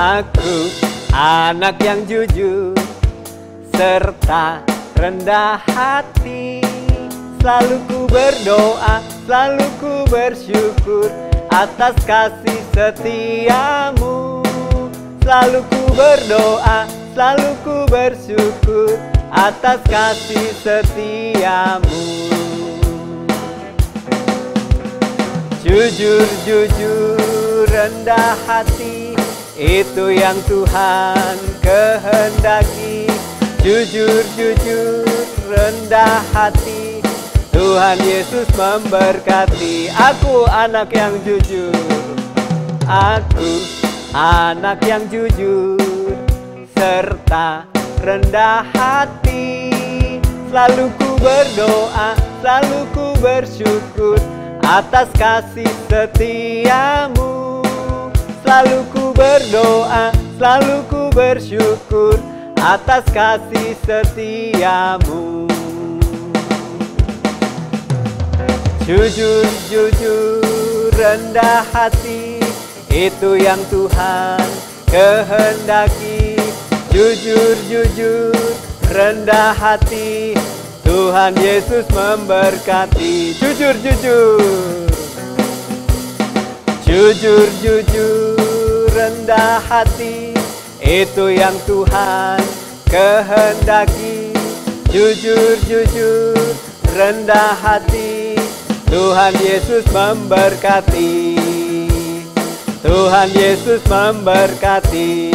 Aku anak yang jujur serta rendah hati. Selalu ku berdoa, selalu ku bersyukur atas kasih setiamu. Selalu ku berdoa, selalu ku bersyukur atas kasih setiamu. Jujur, jujur, rendah hati, itu yang Tuhan kehendaki. Jujur, jujur, rendah hati, Tuhan Yesus memberkati. Aku anak yang jujur, aku anak yang jujur serta rendah hati. Selalu ku berdoa, selalu ku bersyukur atas kasih setiamu. Selalu ku berdoa, selalu ku bersyukur atas kasih setiamu. Jujur, jujur, rendah hati, itu yang Tuhan kehendaki. Jujur, jujur, rendah hati, Tuhan Yesus memberkati. Jujur, jujur, jujur, jujur, rendah hati, itu yang Tuhan kehendaki. Jujur, jujur, rendah hati, Tuhan Yesus memberkati. Tuhan Yesus memberkati.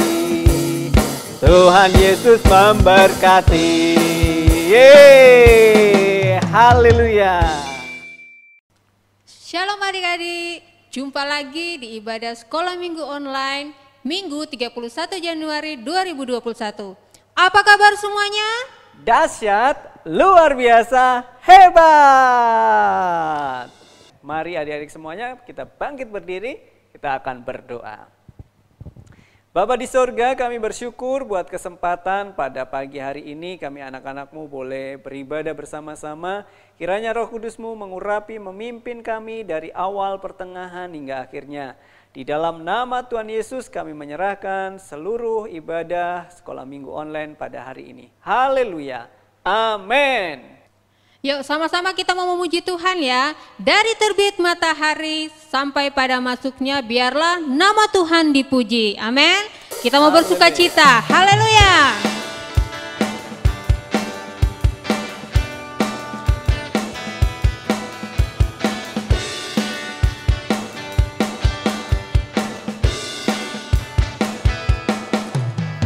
Tuhan Yesus memberkati. Yeay, haleluya. Shalom adik-adik, jumpa lagi di ibadah sekolah minggu online Minggu 31 Januari 2021. Apa kabar semuanya? Dahsyat, luar biasa, hebat. Mari adik-adik semuanya kita bangkit berdiri, kita akan berdoa. Bapa di sorga, kami bersyukur buat kesempatan pada pagi hari ini kami anak-anakmu boleh beribadah bersama-sama. Kiranya Roh Kudus-Mu mengurapi, memimpin kami dari awal, pertengahan hingga akhirnya. Di dalam nama Tuhan Yesus kami menyerahkan seluruh ibadah sekolah minggu online pada hari ini. Haleluya, amin. Yuk sama-sama kita mau memuji Tuhan ya. Dari terbit matahari sampai pada masuknya biarlah nama Tuhan dipuji. Amin. Kita mau bersuka cita. Haleluya.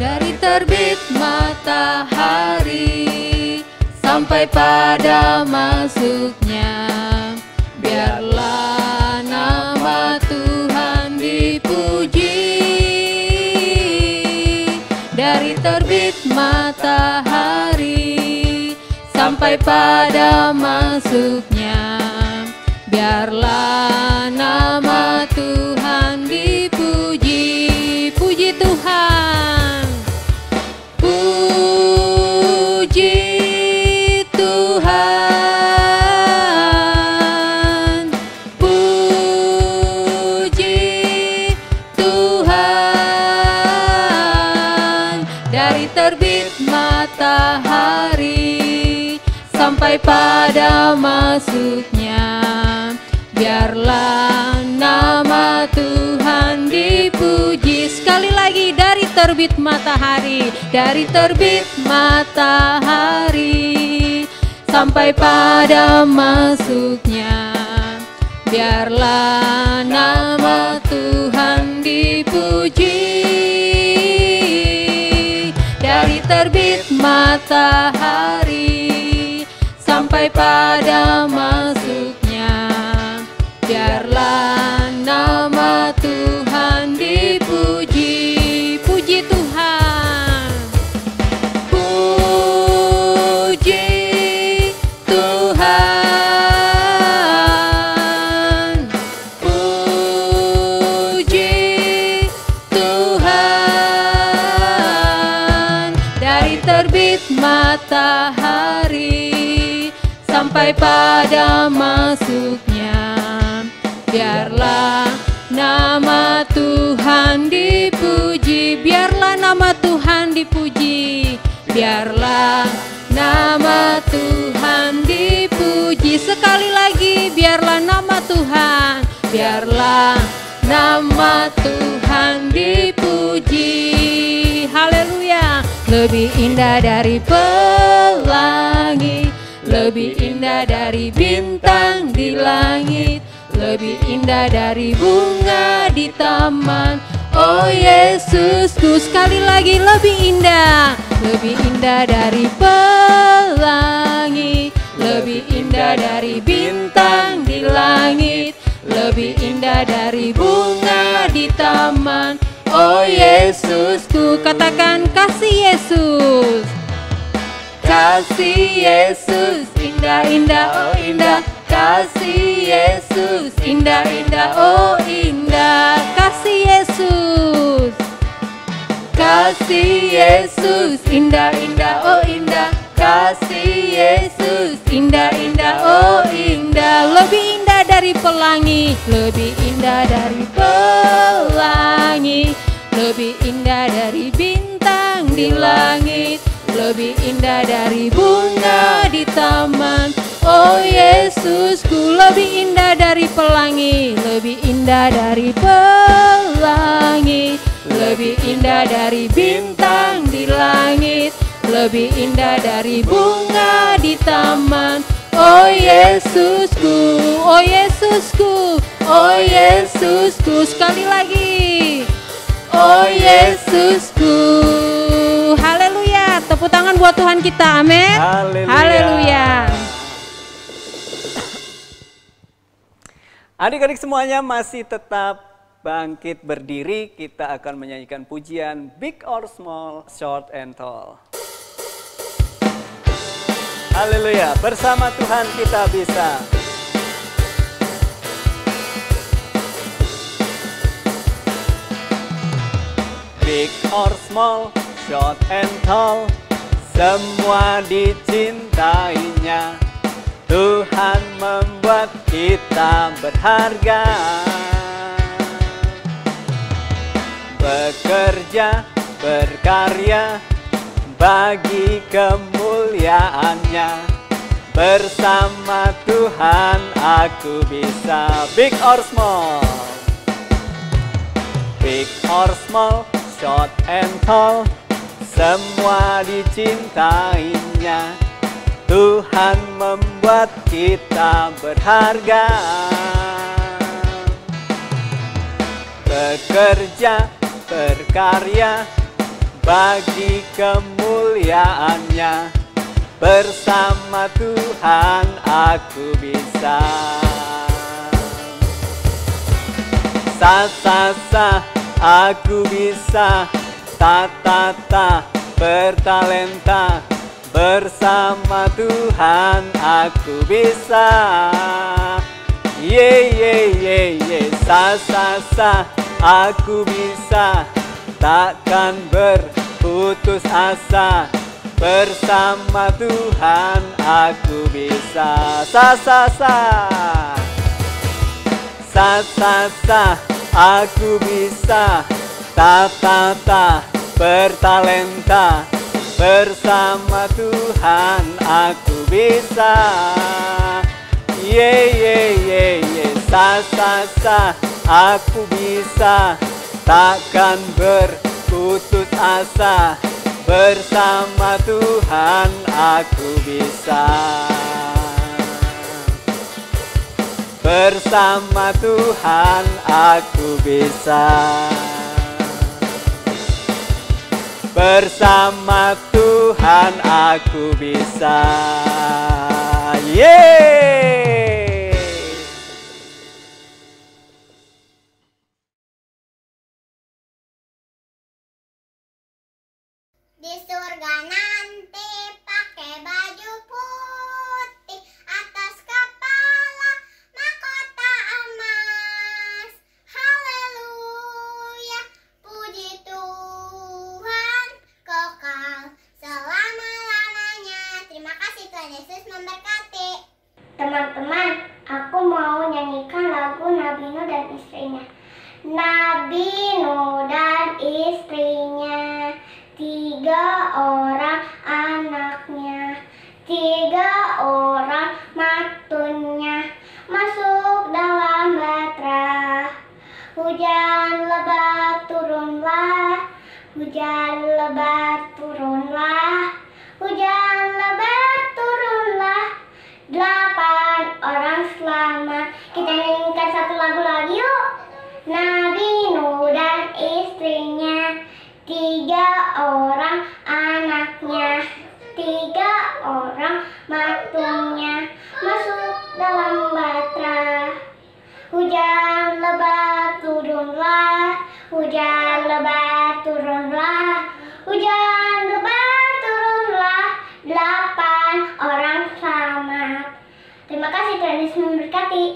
Dari terbit matahari sampai pada masuknya, biarlah nama Tuhan dipuji. Dari terbit matahari sampai pada masuknya, biarlah nama Tuhan dipuji. Puji Tuhan, puji Tuhan, puji Tuhan. Dari terbit matahari sampai pada masuknya, biarlah nama Tuhan dipuji. Sekali lagi, dari terbit matahari, dari terbit matahari sampai pada masuknya, biarlah nama Tuhan dipuji. Dari terbit matahari sampai pada masuknya, biarlah nama Tuhan dipuji. Puji Tuhan, puji Tuhan, puji Tuhan. Dari terbit matahari sampai pada masuknya, biarlah nama Tuhan dipuji. biarlah nama Tuhan dipuji. Biarlah nama Tuhan dipuji. Sekali lagi, biarlah nama Tuhan. Biarlah nama Tuhan dipuji. Haleluya. Lebih indah dari pelangi, lebih indah dari bintang di langit, lebih indah dari bunga di taman. Oh Yesusku, sekali lagi, lebih indah dari pelangi, lebih indah dari bintang di langit, lebih indah dari bunga di taman. Oh Yesusku, katakan kasih Yesus. Kasih Yesus, indah-indah, oh indah. Kasih Yesus, indah-indah, oh indah. Kasih Yesus. Kasih Yesus, indah-indah, oh indah. Kasih Yesus, indah-indah, oh indah. Lebih indah dari pelangi, lebih indah dari pelangi, lebih indah dari bintang di langit, lebih indah dari bunga di taman. Oh Yesusku, lebih indah dari pelangi, lebih indah dari pelangi, lebih indah dari bintang di langit, lebih indah dari bunga di taman. Oh Yesusku, oh Yesusku, oh Yesusku. Sekali lagi, oh Yesusku. Haleluya. Tepuk tangan buat Tuhan kita, amin. Haleluya. Adik-adik semuanya masih tetap bangkit berdiri. Kita akan menyanyikan pujian Big or Small, Short and Tall. Haleluya, bersama Tuhan kita bisa. Big or small, short and tall, semua dicintainya. Tuhan membuat kita berharga. Bekerja, berkarya bagi kemuliaannya. Bersama Tuhan aku bisa. Big or small, big or small, short and tall, semua dicintainya. Tuhan membuat kita berharga. Bekerja, berkarya bagi kemuliaannya. Bersama Tuhan aku bisa. Sa aku bisa. Ta bertalenta. Bersama Tuhan aku bisa. Ye sa aku bisa. Takkan berputus asa. Bersama Tuhan aku bisa. Sa aku bisa. Ta bertalenta. Bersama Tuhan aku bisa. Ye sa aku bisa. Takkan berputus asa. Bersama Tuhan aku bisa. Bersama Tuhan aku bisa. Bersama Tuhan aku bisa. Yeay. Di surga nanti pakai baju putih, atas kepala mahkota emas. Haleluya, puji Tuhan, kekal selama-lamanya. Terima kasih, Tuhan Yesus memberkati. Teman-teman, aku mau nyanyikan lagu Nabi Nuh dan istrinya. Nabi Nuh dan istrinya, 3 orang anaknya, 3 orang mantunya masuk dalam batra. Hujan lebat turunlah, hujan lebat turunlah, hujan lebat turunlah. 8 orang selamat. Kita nyanyikan satu lagu lagi yuk. Nabi Nuh dan istrinya, 3 orang anaknya, 3 orang mantunya masuk dalam batra. Hujan lebat turunlah, hujan lebat turunlah, hujan lebat turunlah. 8 orang selamat. Terima kasih, Tuhan Yesus memberkati.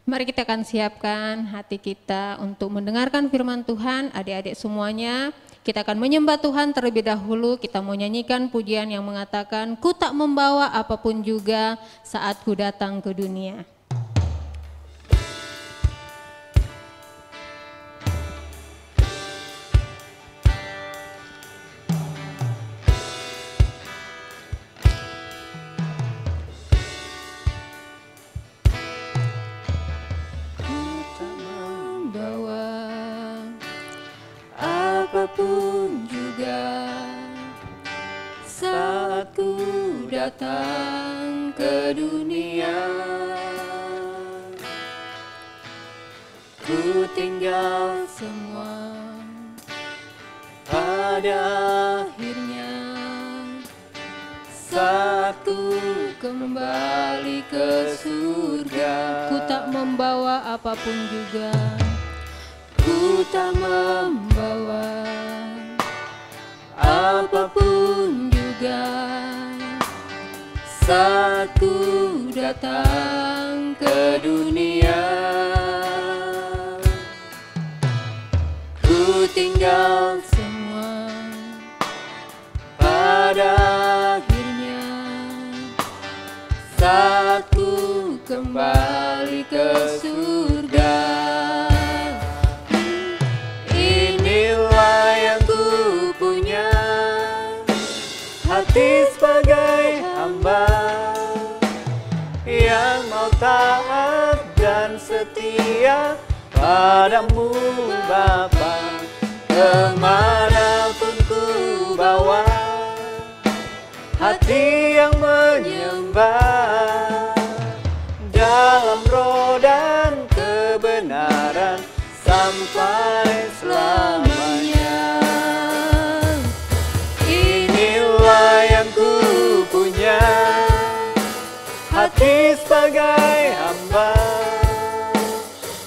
Mari kita akan siapkan hati kita untuk mendengarkan firman Tuhan. Adik-adik semuanya, kita akan menyembah Tuhan terlebih dahulu. Kita mau nyanyikan pujian yang mengatakan, ku tak membawa apapun juga saat ku datang ke dunia. Apapun juga saat ku datang ke dunia, ku tinggal semua pada akhirnya. Saat ku kembali ke surga, Ku tak membawa apapun juga, ku tak membawa apapun juga saat ku datang ke dunia. Ku tinggal semua pada akhirnya. Saat ku kembali ke surga, hati sebagai hamba yang mau taat dan setia padamu Bapa. Kemanapun ku bawa hati yang menyembah dalam roh dan kebenaran sampai selamanya. Yang ku punya, hati sebagai hamba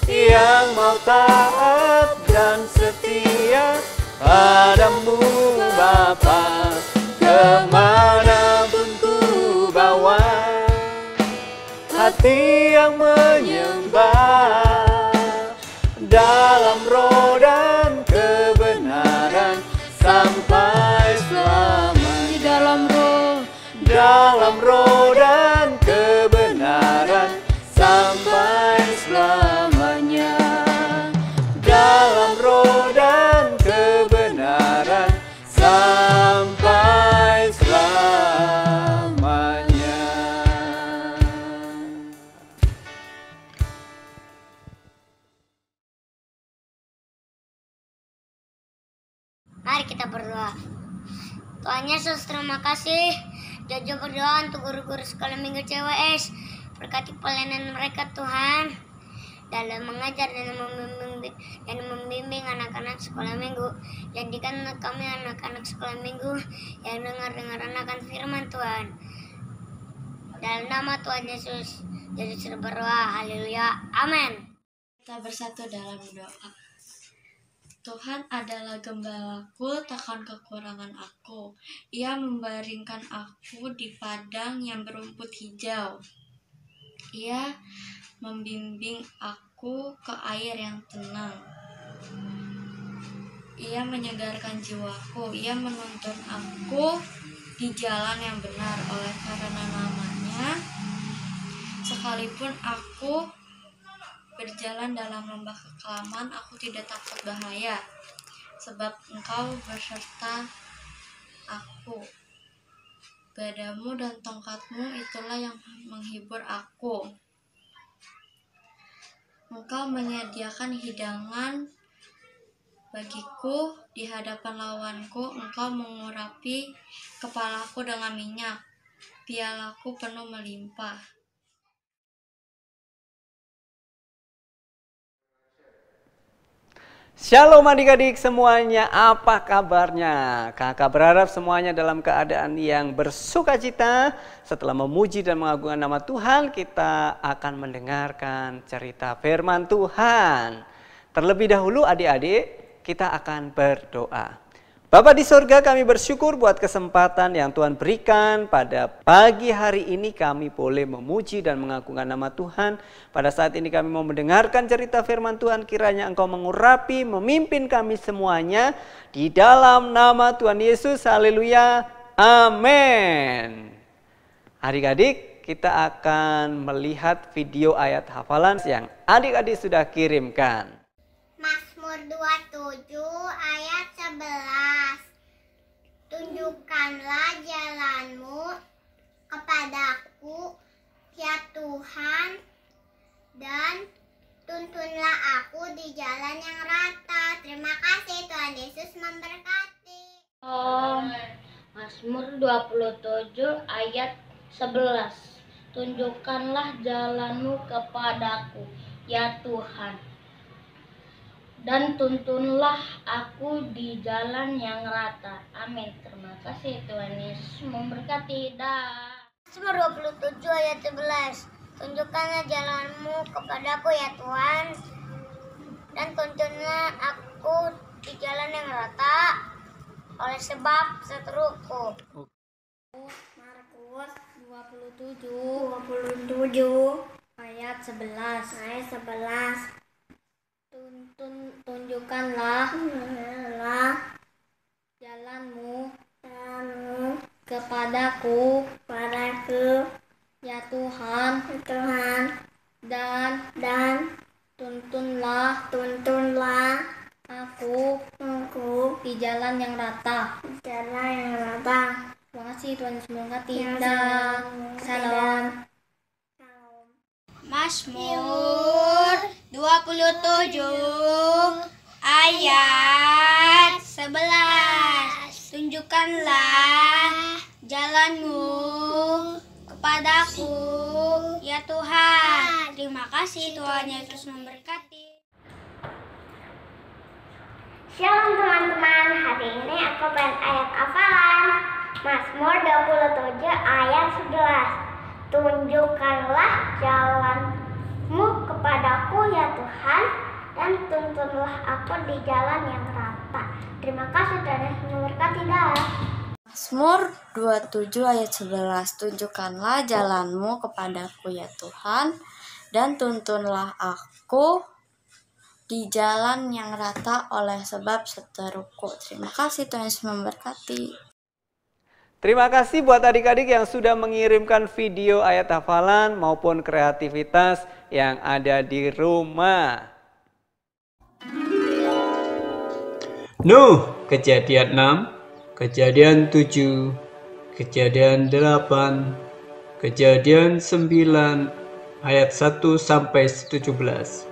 yang mau taat dan setia padamu Bapa. Kemanapun ku bawa hati yang menyembah dalam roh dan kebenaran sampai selamanya. Dalam roh dan kebenaran sampai selamanya. Dalam roh dan kebenaran sampai selamanya. Mari kita berdoa. Tuhan Yesus, terima kasih. Jojo berdoa untuk guru-guru sekolah minggu CWS. Berkati pelayanan mereka Tuhan, dalam mengajar dan membimbing anak-anak sekolah minggu. Jadikan kami anak-anak sekolah minggu yang dengar-dengaran akan firman Tuhan. Dalam nama Tuhan Yesus, jadi sudah berdoa. Haleluya. Amin. Kita bersatu dalam doa. Tuhan adalah gembalaku, takkan kekurangan aku. Ia membaringkan aku di padang yang berumput hijau. Ia membimbing aku ke air yang tenang. Ia menyegarkan jiwaku. Ia menuntun aku di jalan yang benar oleh karena namanya. Sekalipun aku berjalan dalam lembah kekelaman, aku tidak takut bahaya, sebab Engkau beserta aku. Gadamu dan tongkatmu itulah yang menghibur aku. Engkau menyediakan hidangan bagiku di hadapan lawanku. Engkau mengurapi kepalaku dengan minyak, pialaku penuh melimpah. Shalom adik-adik semuanya, apa kabarnya? Kakak berharap semuanya dalam keadaan yang bersuka cita. Setelah memuji dan mengagungkan nama Tuhan, kita akan mendengarkan cerita firman Tuhan. Terlebih dahulu adik-adik, kita akan berdoa. Bapa di sorga, kami bersyukur buat kesempatan yang Tuhan berikan pada pagi hari ini kami boleh memuji dan mengagungkan nama Tuhan. Pada saat ini kami mau mendengarkan cerita firman Tuhan, kiranya Engkau mengurapi, memimpin kami semuanya di dalam nama Tuhan Yesus. Haleluya, amin. Adik-adik, kita akan melihat video ayat hafalan yang adik-adik sudah kirimkan. Mazmur 27 ayat 11. Tunjukkanlah jalanmu kepadaku, ya Tuhan, dan tuntunlah aku di jalan yang rata. Terima kasih, Tuhan Yesus memberkati. Mazmur 27 ayat 11. Tunjukkanlah jalanmu kepadaku, ya Tuhan, dan tuntunlah aku di jalan yang rata. Amin. Terima kasih, Tuhan Yesus memberkati. Mazmur 27 ayat 11. Tunjukkanlah jalanmu kepadaku, ya Tuhan, dan tuntunlah aku di jalan yang rata oleh sebab seteruku. Markus 27 ayat 11. Tunjukkanlah jalanmu kepadaku, ya Tuhan, dan tuntunlah aku di jalan yang rata. Terima kasih, Tuhan Yesus memberkati. Salam. Mazmur 27 ayat 11. Tunjukkanlah jalanmu kepadaku, ya Tuhan. Terima kasih, Tuhan Yesus memberkati. Shalom teman-teman, hari ini aku pengen ayat hafalan Mazmur 27 ayat 11. Tunjukkanlah jalanmu kepadaku, ya Tuhan, dan tuntunlah aku di jalan yang rata. Terima kasih, Tuhan Yesus memberkati. Mazmur 27 ayat 11. Tunjukkanlah jalanmu kepadaku, ya Tuhan, dan tuntunlah aku di jalan yang rata oleh sebab seteruku. Terima kasih, Tuhan Yesus memberkati. Terima kasih buat adik-adik yang sudah mengirimkan video ayat hafalan maupun kreativitas yang ada di rumah. Nuh, Kejadian 6, Kejadian 7, Kejadian 8, Kejadian 9, ayat 1 sampai 17.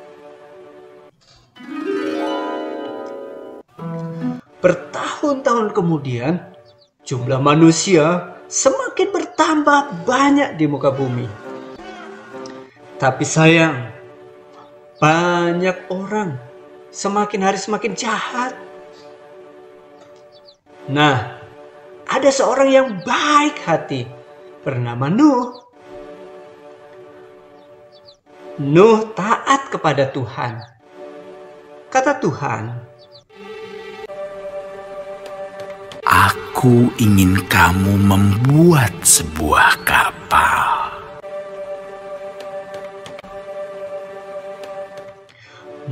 Bertahun-tahun kemudian, jumlah manusia semakin bertambah banyak di muka bumi. Tapi sayang, banyak orang semakin hari semakin jahat. Nah, ada seorang yang baik hati bernama Nuh. Nuh taat kepada Tuhan. Kata Tuhan, "Aku ingin kamu membuat sebuah kapal."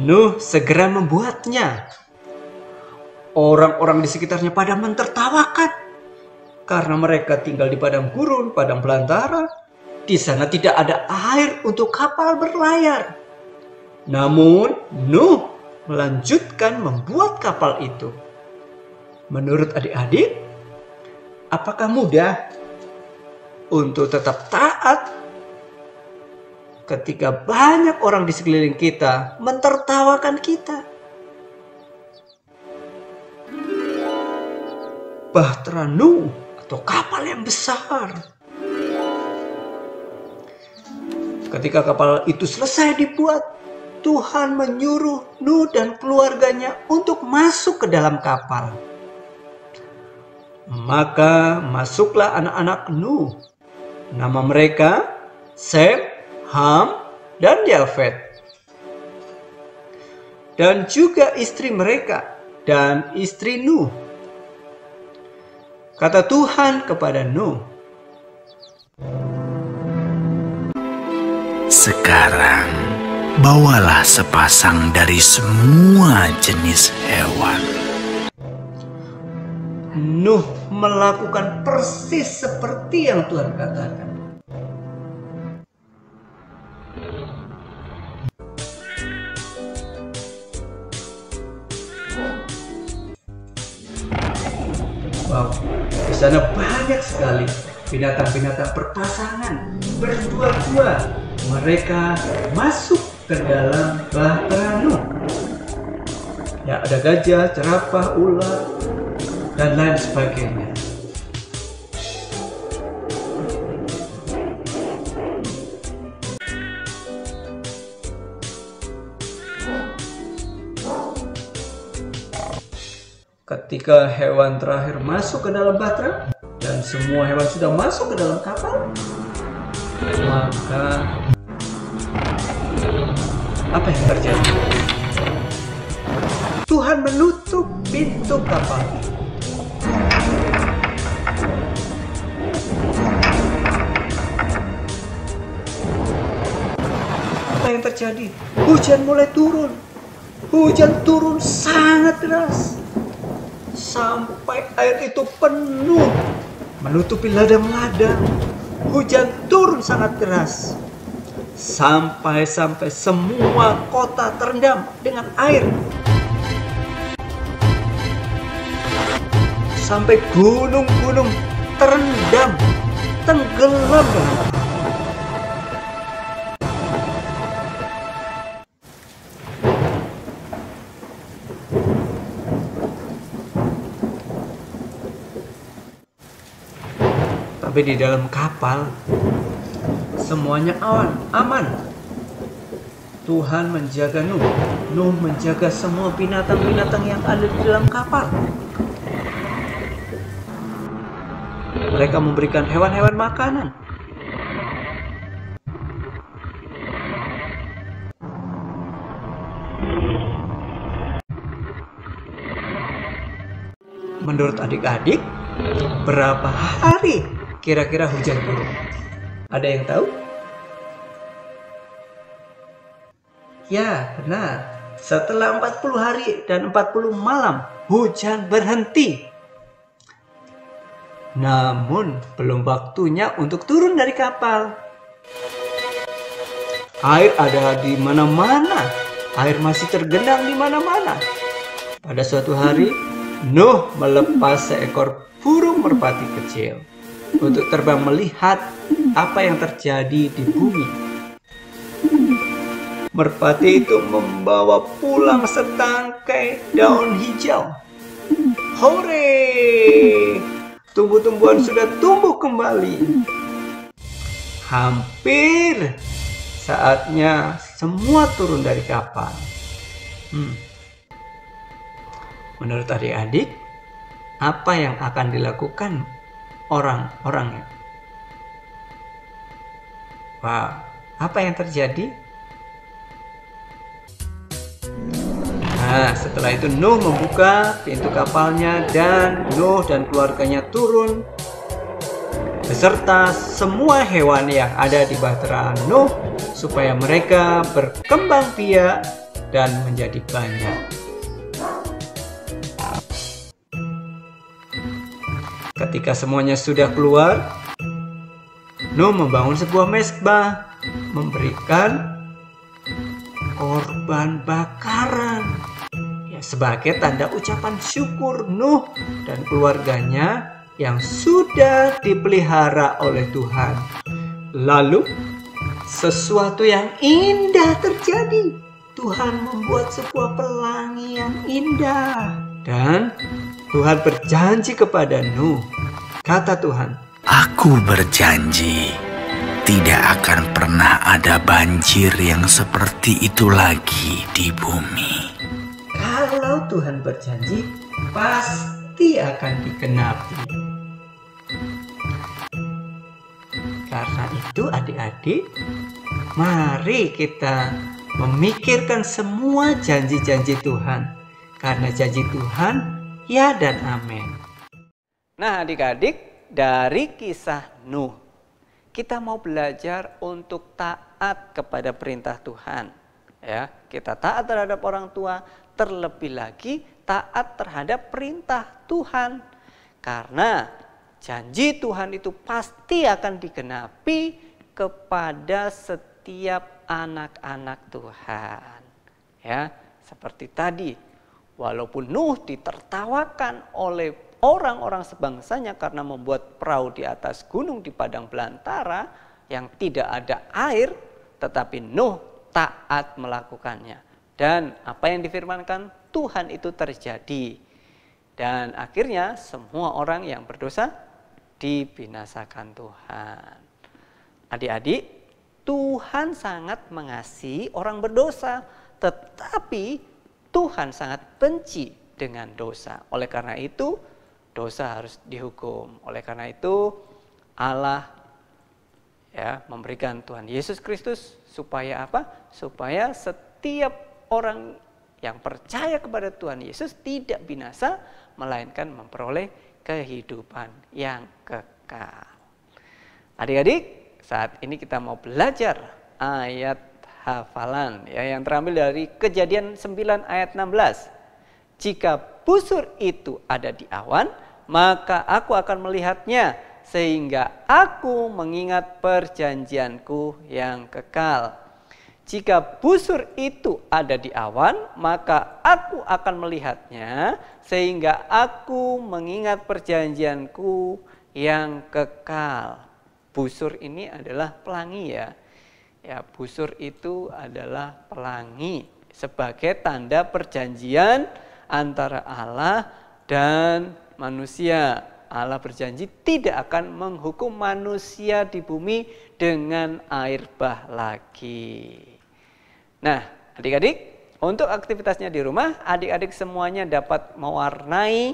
Nuh segera membuatnya. Orang-orang di sekitarnya pada mentertawakan karena mereka tinggal di padang gurun, padang belantara. Di sana tidak ada air untuk kapal berlayar. Namun Nuh melanjutkan membuat kapal itu. Menurut adik-adik, apakah mudah untuk tetap taat ketika banyak orang di sekeliling kita mentertawakan kita? Bahtera Nuh atau kapal yang besar. Ketika kapal itu selesai dibuat, Tuhan menyuruh Nuh dan keluarganya untuk masuk ke dalam kapal. Maka masuklah anak-anak Nuh. Nama mereka Sem, Ham, dan Yafet. Dan juga istri mereka dan istri Nuh. Kata Tuhan kepada Nuh, sekarang bawalah sepasang dari semua jenis hewan. Nuh melakukan persis seperti yang Tuhan katakan. Wow, di sana banyak sekali binatang-binatang berpasangan, berdua-dua. Mereka masuk ke dalam bahtera Nuh. Ya, ada gajah, jerapah, ular, dan lain sebagainya. Ketika hewan terakhir masuk ke dalam bahtera dan semua hewan sudah masuk ke dalam kapal, maka apa yang terjadi? Tuhan menutup pintu kapal. Apa yang terjadi? Hujan mulai turun. Hujan turun sangat deras. Sampai air itu penuh menutupi ladang-ladang. Hujan turun sangat deras. Sampai semua kota terendam dengan air. Sampai gunung-gunung terendam, tenggelam dengan air. Tapi di dalam kapal semuanya aman. Tuhan menjaga Nuh. Nuh menjaga semua binatang-binatang yang ada di dalam kapal. Mereka memberikan hewan-hewan makanan. Menurut adik-adik, berapa hari kira-kira hujan turun? Ada yang tahu? Ya, benar. Setelah 40 hari dan 40 malam, hujan berhenti. Namun, belum waktunya untuk turun dari kapal. Air ada di mana-mana. Air masih tergenang di mana-mana. Pada suatu hari, Nuh melepas seekor burung merpati kecil untuk terbang melihat apa yang terjadi di bumi. Merpati itu membawa pulang setangkai daun hijau. Hore! Tumbuh-tumbuhan sudah tumbuh kembali. Hampir saatnya semua turun dari kapal. Menurut adik-adik, apa yang akan dilakukan orang-orangnya? Wah, apa yang terjadi? Nah, setelah itu Nuh membuka pintu kapalnya dan Nuh dan keluarganya turun beserta semua hewan yang ada di bahtera Nuh supaya mereka berkembang biak dan menjadi banyak. Ketika semuanya sudah keluar, Nuh membangun sebuah mezbah, memberikan korban bakaran. Ya, sebagai tanda ucapan syukur Nuh dan keluarganya yang sudah dipelihara oleh Tuhan. Lalu sesuatu yang indah terjadi. Tuhan membuat sebuah pelangi yang indah. Dan Tuhan berjanji kepada Nuh. Kata Tuhan, Aku berjanji tidak akan pernah ada banjir yang seperti itu lagi di bumi. kalau Tuhan berjanji, pasti akan digenapi. Karena itu adik-adik, mari kita memikirkan semua janji-janji Tuhan. Karena janji Tuhan, ya dan amin. Nah adik-adik, dari kisah Nuh, kita mau belajar untuk taat kepada perintah Tuhan. Ya, kita taat terhadap orang tua, terlebih lagi taat terhadap perintah Tuhan. Karena janji Tuhan itu pasti akan digenapi kepada setiap anak-anak Tuhan. Ya, seperti tadi, walaupun Nuh ditertawakan oleh orang-orang sebangsanya karena membuat perahu di atas gunung di padang belantara yang tidak ada air, tetapi Nuh taat melakukannya. Dan apa yang difirmankan Tuhan itu terjadi. Dan akhirnya semua orang yang berdosa dibinasakan Tuhan. Adik-adik, Tuhan sangat mengasihi orang berdosa, tetapi Tuhan sangat benci dengan dosa. Oleh karena itu, dosa harus dihukum. Oleh karena itu, Allah memberikan Tuhan Yesus Kristus supaya apa? Supaya setiap orang yang percaya kepada Tuhan Yesus tidak binasa, melainkan memperoleh kehidupan yang kekal. Adik-adik, saat ini kita mau belajar ayat hafalan yang terambil dari Kejadian 9 ayat 16. Jika busur itu ada di awan, maka aku akan melihatnya, sehingga aku mengingat perjanjianku yang kekal. Jika busur itu ada di awan, maka aku akan melihatnya, sehingga aku mengingat perjanjianku yang kekal. Busur ini adalah pelangi ya. Ya, busur itu adalah pelangi sebagai tanda perjanjian antara Allah dan manusia. Allah berjanji tidak akan menghukum manusia di bumi dengan air bah lagi. Nah, adik-adik, untuk aktivitasnya di rumah, adik-adik semuanya dapat mewarnai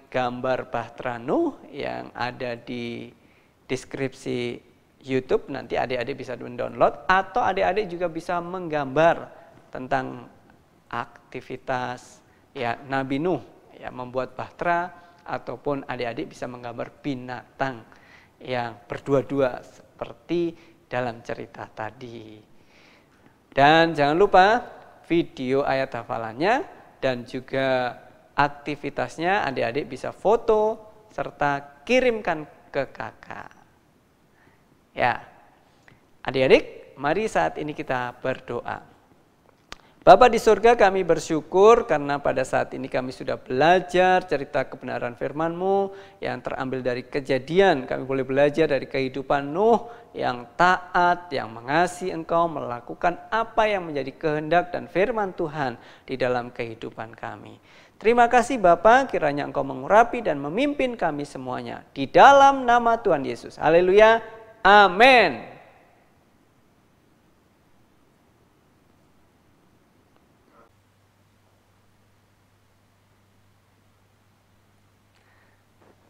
gambar Bahtera Nuh yang ada di deskripsi YouTube. Nanti adik-adik bisa mendownload, atau adik-adik juga bisa menggambar tentang aktivitas Nabi Nuh, membuat bahtera, ataupun adik-adik bisa menggambar binatang yang berdua-dua seperti dalam cerita tadi. Dan jangan lupa video ayat hafalannya dan juga aktivitasnya adik-adik bisa foto serta kirimkan ke kakak. Ya, adik-adik, mari saat ini kita berdoa. Bapa di surga, kami bersyukur karena pada saat ini kami sudah belajar cerita kebenaran firman-Mu yang terambil dari Kejadian. Kami boleh belajar dari kehidupan Nuh yang taat, yang mengasihi Engkau, melakukan apa yang menjadi kehendak dan firman Tuhan di dalam kehidupan kami. Terima kasih Bapa, kiranya Engkau mengurapi dan memimpin kami semuanya. Di dalam nama Tuhan Yesus. Haleluya. Amin.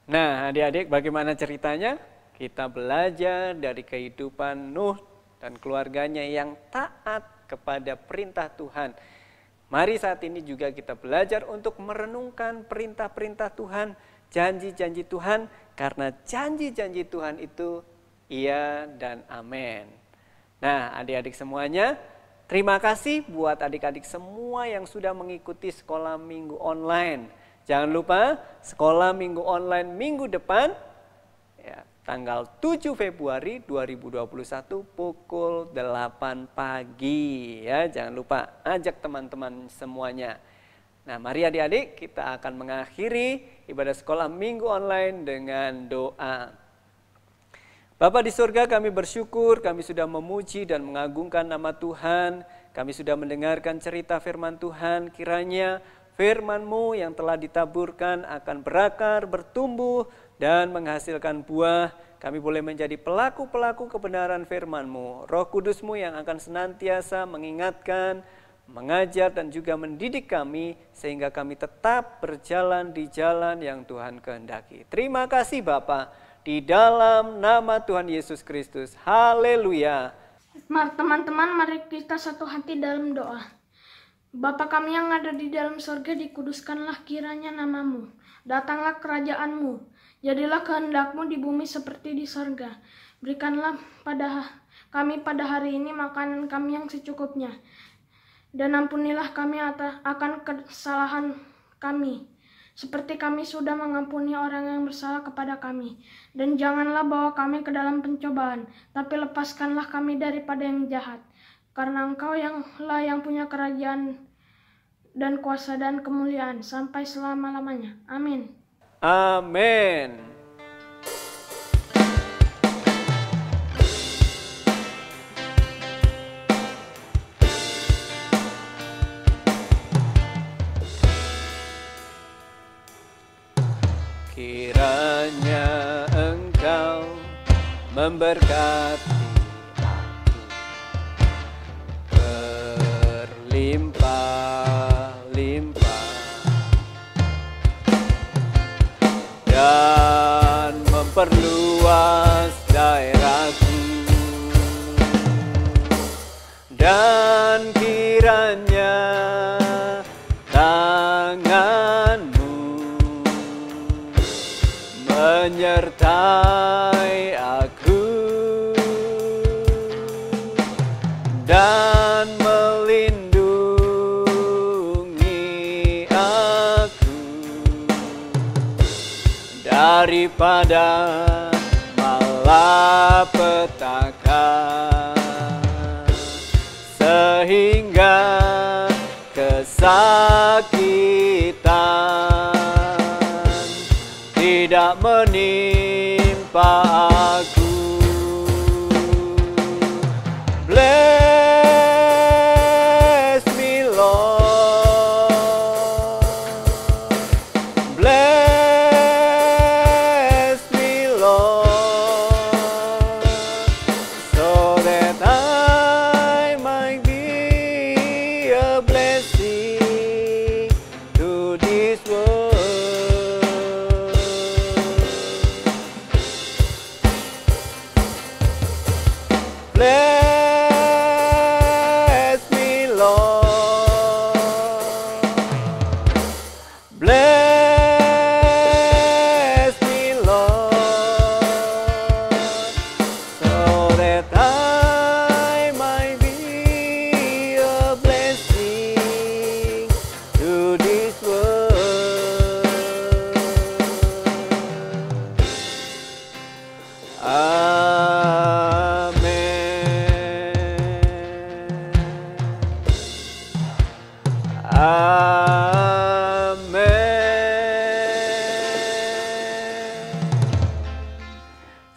Nah adik-adik, bagaimana ceritanya? Kita belajar dari kehidupan Nuh dan keluarganya yang taat kepada perintah Tuhan. Mari saat ini juga kita belajar untuk merenungkan perintah-perintah Tuhan, janji-janji Tuhan, karena janji-janji Tuhan itu iya dan amin. Nah adik-adik semuanya, terima kasih buat adik-adik semua yang sudah mengikuti sekolah minggu online. Jangan lupa sekolah minggu online minggu depan tanggal 7 Februari 2021 pukul 8 pagi ya. Jangan lupa ajak teman-teman semuanya. Nah, mari adik-adik kita akan mengakhiri ibadah sekolah minggu online dengan doa. Bapa di surga, kami bersyukur kami sudah memuji dan mengagungkan nama Tuhan. Kami sudah mendengarkan cerita firman Tuhan. Kiranya firman-Mu yang telah ditaburkan akan berakar, bertumbuh, dan menghasilkan buah. Kami boleh menjadi pelaku-pelaku kebenaran firman-Mu. Roh Kudus-Mu yang akan senantiasa mengingatkan, mengajar, dan juga mendidik kami, sehingga kami tetap berjalan di jalan yang Tuhan kehendaki. Terima kasih Bapa, di dalam nama Tuhan Yesus Kristus. Haleluya. Teman-teman, mari kita satu hati dalam doa. Bapa kami yang ada di dalam surga, dikuduskanlah kiranya nama-Mu. Datanglah kerajaan-Mu. Jadilah kehendak-Mu di bumi seperti di surga. Berikanlah kami pada hari ini makanan kami yang secukupnya. Dan ampunilah kami akan kesalahan kami, seperti kami sudah mengampuni orang yang bersalah kepada kami. Dan janganlah bawa kami ke dalam pencobaan, tapi lepaskanlah kami daripada yang jahat. Karena Engkau yang punya kerajaan dan kuasa dan kemuliaan sampai selama-lamanya. Amin. Amin. Kiranya Engkau memberkati berlimpah-limpah dan memperluas daerahku, dan kiranya tangan-Mu menyertai aku dan melindungi aku daripada malapetaka, sehingga kesakitan tidak menimpa aku. Bless me Lord, bless me Lord, so that I might be a blessing to this world. Bless me, Lord. Bless me, Lord, so that I might be a blessing to this world.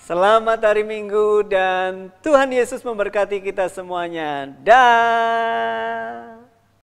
Selamat hari Minggu dan Tuhan Yesus memberkati kita semuanya. Dah.